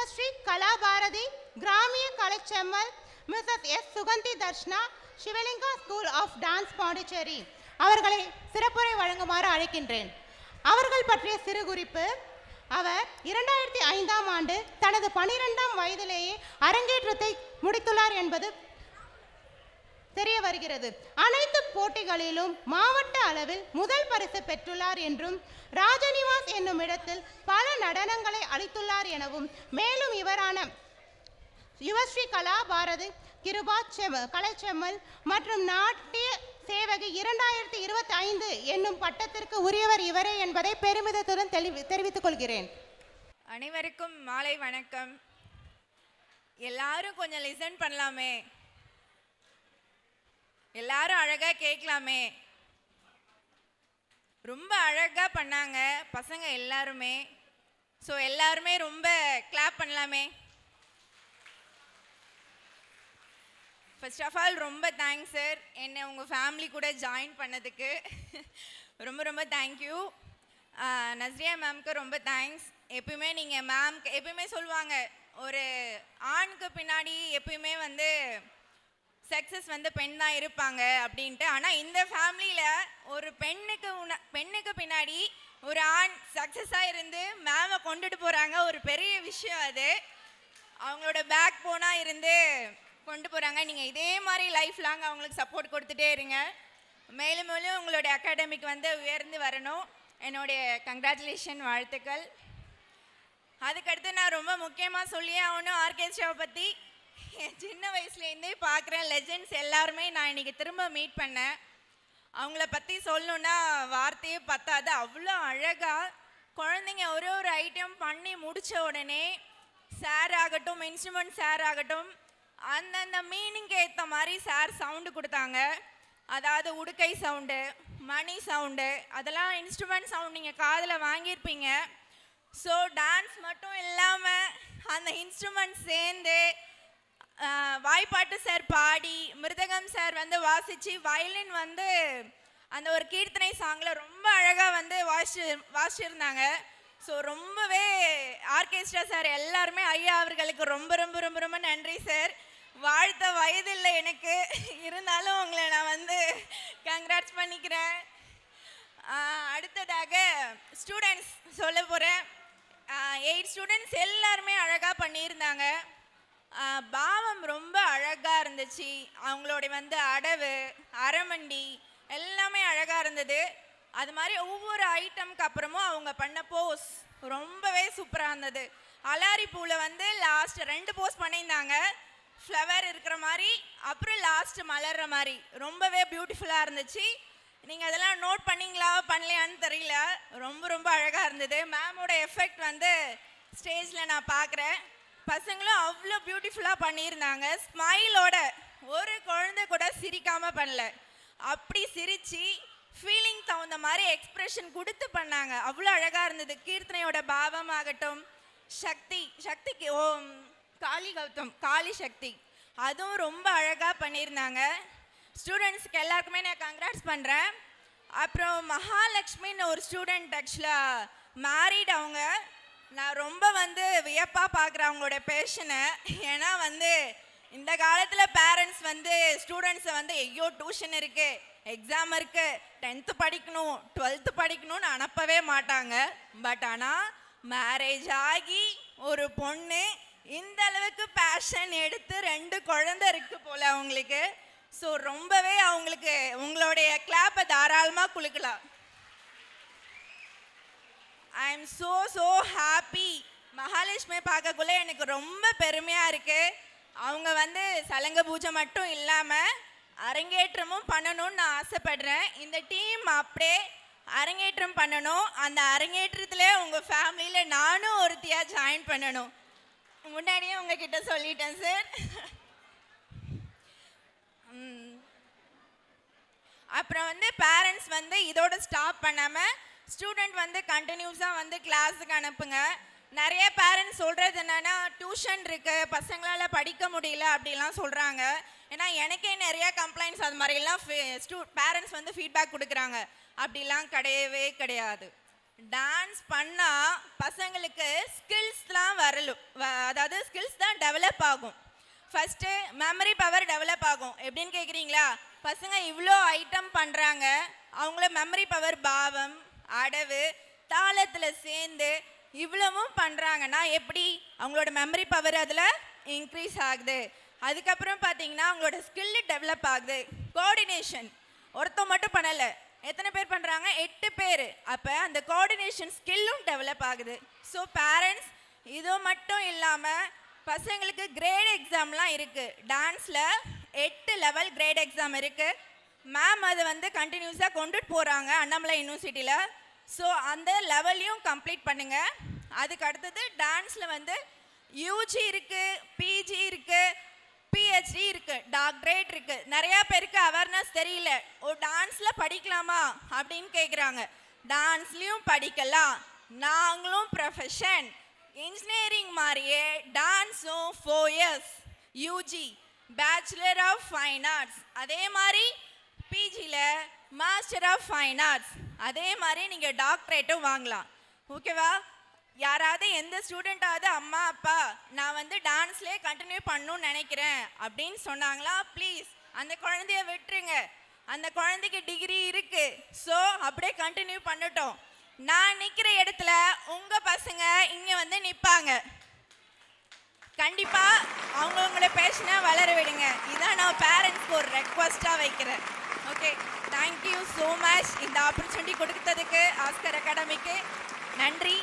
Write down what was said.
யுவஸ்ரீ கலாபாரதி கிராமிய கலைச்செம்மல் mrs S Suganthi Dharshana Sivalinga school of dance Pondicherry அவர்களை சிறப்புரை வழங்குமாறு அழைக்கின்றேன். அவர்கள் பற்றிய சிறு குறிப்பு. அவர் 2005ஆம் ஆண்டு தனது 12ஆம் வயதிலேயே அரங்கேற்றத்தை முடித்துள்ளார் என்பது தெரிய வருகிறது. அனைத்து போட்டிகளிலும் மாவட்ட அளவில் முதல் பரிசு பெற்றுள்ளார் என்றும் ராஜநிவாஸ் என்னும் இடத்தில் பல நடனங்களை அளித்துள்ளார் எனவும் மேலும் இவரான யுவஸ்ரீ கலாபாரதி கிருபா கலைச்செம்மல் மற்றும் நாட்டிய சேவகி 2025 என்னும் பட்டத்திற்கு உரியவர் இவரே என்பதை பெருமிதத்துடன் தெரிவித்துக் கொள்கிறேன். அனைவருக்கும் மாலை வணக்கம். எல்லாரும் கொஞ்சம் லிசன் பண்ணலாமே, எல்லாரும் அழகா கேட்கலாமே. ரொம்ப அழகா பண்ணாங்க பசங்க எல்லாருமே. ஸோ எல்லாருமே ரொம்ப கிளாப் பண்ணலாமே. ஃபர்ஸ்ட் ஆஃப் ஆல் ரொம்ப தேங்க்ஸ் சார், என்னை உங்கள் ஃபேமிலி கூட ஜாயின் பண்ணதுக்கு ரொம்ப ரொம்ப தேங்க்யூ. நஸ்ரியா மேம்க்கு ரொம்ப தேங்க்ஸ். எப்பயுமே நீங்கள் மேம்க்கு எப்பயுமே சொல்லுவாங்க, ஒரு ஆணுக்கு பின்னாடி எப்பயுமே வந்து சக்ஸஸ் வந்து பெண் தான் இருப்பாங்க அப்படின்ட்டு. ஆனால் இந்த ஃபேமிலியில் ஒரு பெண்ணுக்கு பின்னாடி ஒரு ஆண் சக்ஸஸாக இருந்து மேமை கொண்டுட்டு போகிறாங்க. ஒரு பெரிய விஷயம் அது. அவங்களோட பேக் போனாக இருந்து கொண்டு போகிறாங்க. நீங்கள் இதே மாதிரி லைஃப் லாங் அவங்களுக்கு சப்போர்ட் கொடுத்துட்டே இருங்க. மேலும் மேலும் உங்களுடைய அகாடமிக் வந்து உயர்ந்து வரணும். என்னுடைய கங்க்ராச்சுலேஷன், வாழ்த்துக்கள். அதுக்கடுத்து நான் ரொம்ப முக்கியமாக சொல்லியே ஆகணும் ஆர்கெஸ்ட்ராவை பற்றி. சின்ன வயசுலேருந்தே பார்க்குறேன் லெஜெண்ட்ஸ் எல்லாருமே நான் இன்றைக்கி திரும்ப மீட் பண்ணேன். அவங்கள பற்றி சொல்லணுன்னா வார்த்தையே பத்தாது. அவ்வளோ அழகாக குழந்தைங்க ஒரு ஒரு ஐட்டம் பண்ணி முடித்த உடனே சார் ஆகட்டும், இன்ஸ்ட்ருமெண்ட் சார் ஆகட்டும், அந்தந்த மீனிங்க்கு ஏற்ற மாதிரி சார் சவுண்டு கொடுத்தாங்க. அதாவது உடுக்கை சவுண்டு, மணி சவுண்டு, அதெல்லாம் இன்ஸ்ட்ருமெண்ட் சவுண்ட் நீங்கள் காதில் வாங்கியிருப்பீங்க. ஸோ டான்ஸ் மட்டும் இல்லாமல் அந்த இன்ஸ்ட்ருமெண்ட் சேர்ந்து வாய்ப்பாட்டு சார் பாடி, மிருதகம் சார் வந்து வாசித்து, வயலின் வந்து அந்த ஒரு கீர்த்தனை சாங்கில் ரொம்ப அழகாக வந்து வாசிச்சிருந்தாங்க. ஸோ ரொம்பவே ஆர்கெஸ்ட்ரா சார் எல்லாருமே ஐயா அவர்களுக்கு ரொம்ப ரொம்ப ரொம்ப ரொம்ப நன்றி சார். வாழ்த்த வயதில்லை எனக்கு, இருந்தாலும் உங்களை நான் வந்து கங்க்ராட்ஸ் பண்ணிக்கிறேன். அடுத்ததாக ஸ்டூடெண்ட்ஸ் சொல்ல போகிறேன். 8 ஸ்டூடெண்ட்ஸ் எல்லாருமே அழகாக பண்ணியிருந்தாங்க. பாவம் ரொம்ப அழகாக இருந்துச்சு. அவங்களோட வந்து அடவு, அரமண்டி எல்லாமே அழகாக இருந்தது. அது மாதிரி ஒவ்வொரு ஐட்டம்க்கு அப்புறமும் அவங்க பண்ண போஸ் ரொம்பவே சூப்பராக இருந்தது. அலாரி பூவில் வந்து லாஸ்ட் 2 போஸ் பண்ணியிருந்தாங்க. ஃப்ளவர் இருக்கிற மாதிரி, அப்புறம் லாஸ்ட் மலர்ற மாதிரி ரொம்பவே பியூட்டிஃபுல்லாக இருந்துச்சு. நீங்கள் அதெல்லாம் நோட் பண்ணிங்களா பண்ணலையான்னு தெரியல, ரொம்ப ரொம்ப அழகாக இருந்தது. மேமோட எஃபெக்ட் வந்து ஸ்டேஜில் நான் பார்க்குறேன். பசங்களும் அவ்வளோ பியூட்டிஃபுல்லாக பண்ணியிருந்தாங்க. ஸ்மைலோட ஒரு குழந்தை கூட சிரிக்காமல் பண்ணல, அப்படி சிரித்து ஃபீலிங் தகுந்த மாதிரி எக்ஸ்ப்ரெஷன் கொடுத்து பண்ணாங்க. அவ்வளோ அழகாக இருந்தது. கீர்த்தனையோட பாவம் ஆகட்டும், சக்திக்கு ஓம் காளி கௌதம், காளி சக்தி, அதுவும் ரொம்ப அழகாக பண்ணியிருந்தாங்க. ஸ்டூடெண்ட்ஸ்க்கு எல்லாருக்குமே நான் கங்க்ராட்ஸ் பண்ணுறேன். அப்புறம் மகாலட்சுமின்னு ஒரு ஸ்டூடெண்ட் ஆக்சுவலாக மேரிட். அவங்க நான் ரொம்ப வந்து வியப்பாக பார்க்குறேன் அவங்களோட பேஷனை. ஏன்னா வந்து இந்த காலத்தில் பேரண்ட்ஸ் வந்து ஸ்டூடெண்ட்ஸை வந்து ஐயோ டியூஷன் இருக்குது, எக்ஸாம் இருக்குது, 10th படிக்கணும், 12th படிக்கணும்னு அனுப்பவே மாட்டாங்க. பட் ஆனால் மேரேஜ் ஆகி ஒரு பொண்ணு இந்த அளவுக்கு பேஷன் எடுத்து 2 குழந்தை இருக்குது போல் அவங்களுக்கு. ஸோ ரொம்பவே அவங்களுக்கு உங்களுடைய கிளாப்பை தாராளமாக குலுக்கலாம். I am so happy. Mahalakshmi பார்க்கக்குள்ளே எனக்கு ரொம்ப பெருமையாக இருக்குது. அவங்க வந்து சலங்க பூஜை மட்டும் இல்லாமல் அரங்கேற்றமும் பண்ணணும்னு நான் ஆசைப்படுறேன். இந்த டீம் அப்படியே அரங்கேற்றம் பண்ணணும். அந்த அரங்கேற்றத்தில் உங்கள் ஃபேமிலியில் நானும் ஒருத்தியாக ஜாயின் பண்ணணும். முன்னாடியே உங்ககிட்ட சொல்லிட்டேன் சார். அப்புறம் வந்து பேரண்ட்ஸ் வந்து இதோட ஸ்டாப் பண்ணாமல் ஸ்டூடெண்ட் வந்து கண்டினியூஸாக வந்து கிளாஸுக்கு அனுப்புங்க. நிறைய பேரண்ட்ஸ் சொல்கிறது என்னென்னா டியூஷன் இருக்குது, பசங்களால் படிக்க முடியல அப்படிலாம் சொல்கிறாங்க. ஏன்னா எனக்கே நிறைய கம்ப்ளைண்ட்ஸ் அது மாதிரிலாம் பேரண்ட்ஸ் வந்து ஃபீட்பேக் கொடுக்குறாங்க. அப்படிலாம் கிடையவே கிடையாது. டான்ஸ் பண்ணால் பசங்களுக்கு ஸ்கில்ஸ்லாம் அதாவது ஸ்கில்ஸ் தான் டெவலப் ஆகும். ஃபஸ்ட்டு மெமரி பவர் டெவலப் ஆகும். எப்படின்னு கேட்குறீங்களா? பசங்க இவ்வளோ ஐட்டம் பண்ணுறாங்க, அவங்கள மெமரி பவர் பாவம் அடவு தாளத்தில் சேர்ந்து இவ்வளவும் பண்ணுறாங்கன்னா எப்படி அவங்களோட மெமரி பவர் அதில் இன்க்ரீஸ் ஆகுது. அதுக்கப்புறம் பார்த்தீங்கன்னா அவங்களோட ஸ்கில்லு டெவலப் ஆகுது. கோஆர்டினேஷன் ஒருத்தர் மட்டும் பண்ணலை, எத்தனை பேர் பண்ணுறாங்க? 8 பேர். அப்போ அந்த கோஆர்டினேஷன் ஸ்கில்லும் டெவலப் ஆகுது. ஸோ பேரண்ட்ஸ் இது மட்டும் இல்லாமல் பசங்களுக்கு கிரேட் எக்ஸாம்லாம் இருக்குது. டான்ஸில் 8 லெவல் கிரேட் எக்ஸாம் இருக்குது. மேம் அதை வந்து கண்டினியூஸாக கொண்டுட்டு போகிறாங்க அண்ணாமலை யூனிவர்சிட்டியில். ஸோ அந்த லெவலையும் கம்ப்ளீட் பண்ணுங்கள். அதுக்கு அடுத்தது டான்ஸில் வந்து யூஜி இருக்குது, பிஜி இருக்குது, பிஹெச்டி இருக்குது, டாக்டரேட் இருக்குது. நிறையா பேருக்கு அவேர்னஸ் தெரியல, ஓ டான்ஸில் படிக்கலாமா அப்படின்னு கேட்குறாங்க. டான்ஸ்லேயும் படிக்கலாம், நாங்களும் ப்ரொஃபஷன். இன்ஜினியரிங் மாதிரியே டான்ஸும் 4 years UG bachelor of fine arts, அதே மாதிரி பிஜியில் மாஸ்டர் ஆஃப் ஃபைன் ஆர்ட்ஸ், அதே மாதிரி நீங்கள் டாக்டரேட்டும் வாங்கலாம். ஓகேவா? யாராவது எந்த ஸ்டூடெண்ட்டாவது அம்மா அப்பா நான் வந்து டான்ஸ்லேயே கண்டினியூ பண்ணணும்னு நினைக்கிறேன் அப்படின்னு சொன்னாங்களா, ப்ளீஸ் அந்த குழந்தைய விட்டுருங்க. அந்த குழந்தைக்கு டிகிரி இருக்குது, ஸோ அப்படியே கண்டினியூ பண்ணட்டும். நான் நிற்கிற இடத்துல உங்கள் பசங்க இங்கே வந்து நிற்பாங்க. கண்டிப்பாக அவங்களோட பேஷனை வளர விடுங்க. இதான் நான் பேரண்ட்ஸ்க்கு ஒரு ரெக்வஸ்ட்டாக வைக்கிறேன். ஓகே, தேங்க்யூ ஸோ மச் இந்த ஆப்பர்ச்சுனிட்டி கொடுத்ததுக்கு ஆஸ்கர் அகாடமிக்கு நன்றி.